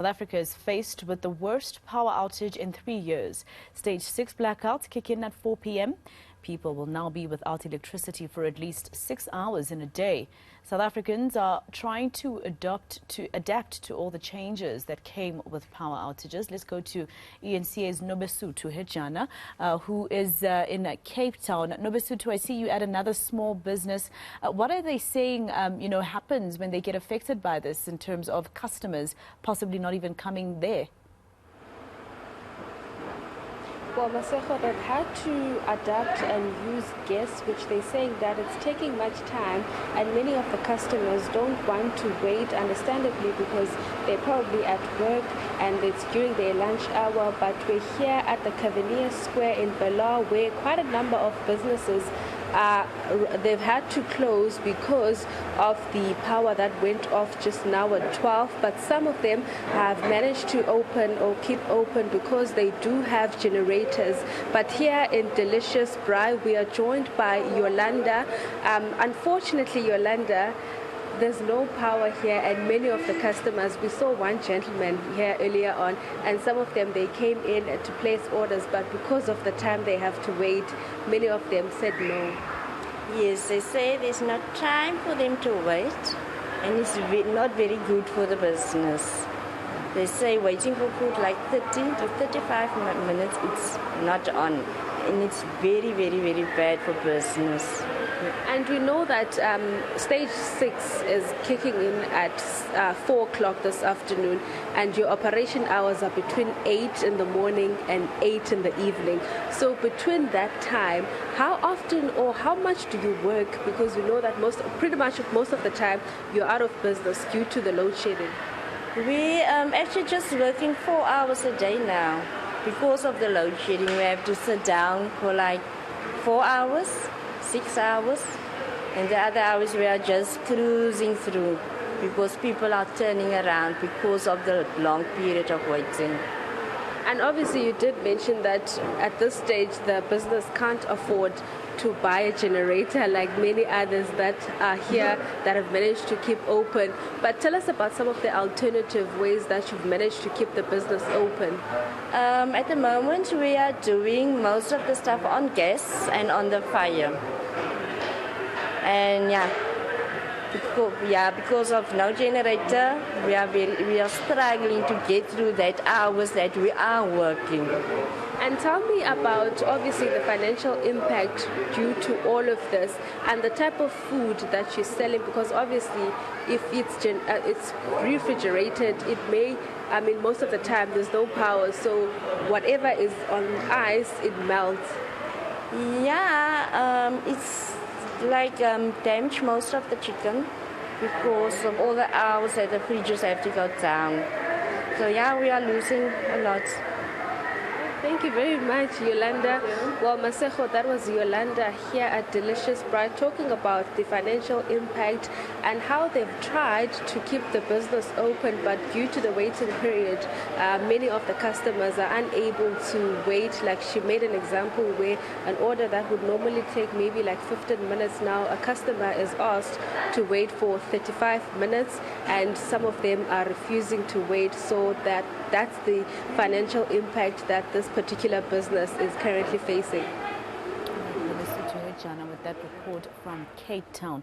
South Africa is faced with the worst power outage in 3 years. Stage 6 blackouts kick in at 4 p.m. People will now be without electricity for at least 6 hours in a day. South Africans are trying to adapt to all the changes that came with power outages. Let's go to eNCA's Nobesuthu Hejana, who is in Cape Town. Nobesuthu, I see you at another small business. What are they saying, happens when they get affected by this in terms of customers possibly not even coming there? Well, Maseko, they've had to adapt and use gas, which they're saying that it's taking much time, and many of the customers don't want to wait, understandably, because they're probably at work and it's during their lunch hour. But we're here at the Cavalier Square in Belaw, where quite a number of businesses they've had to close because of the power that went off just now at 12, but some of them have managed to open or keep open because they do have generators. But here in Delicious Braai, we are joined by Yolanda. Unfortunately, Yolanda, there's no power here, and many of the customers, we saw one gentleman here earlier on, and some of them, they came in to place orders, but because of the time they have to wait, many of them said no. Yes, they say there's not time for them to wait, and it's not very good for the business. They say waiting for food like 30 to 35 minutes, it's not on, and it's very, very, very bad for business. And we know that stage 6 is kicking in at 4 o'clock this afternoon, and your operation hours are between 8 in the morning and 8 in the evening. So between that time, how often or how much do you work? Because we know that pretty much most of the time you're out of business due to the load shedding. We actually just working 4 hours a day now. Because of the load shedding, we have to sit down for like 4 hours. 6 hours, and the other hours we are just cruising through because people are turning around because of the long period of waiting. And obviously you did mention that at this stage the business can't afford to buy a generator like many others that are here that have managed to keep open. But tell us about some of the alternative ways that you've managed to keep the business open. At the moment we are doing most of the stuff on gas and on the fire. And because of no generator, we are struggling to get through that hours that we are working. And tell me about, obviously, the financial impact due to all of this and the type of food that you're selling, because obviously if it's refrigerated, it may, most of the time there's no power, so whatever is on ice, it melts. Yeah, it's like damage most of the chicken because of all the hours that the fridges have to go down. So yeah, we are losing a lot. Thank you very much, Yolanda. Well, Maseko, that was Yolanda here at Delicious Braai talking about the financial impact and how they've tried to keep the business open, but due to the waiting period, many of the customers are unable to wait. Like she made an example where an order that would normally take maybe like 15 minutes now, a customer is asked to wait for 35 minutes, and some of them are refusing to wait. So that's the financial impact that this particular business is currently facing. With that report from Cape Town.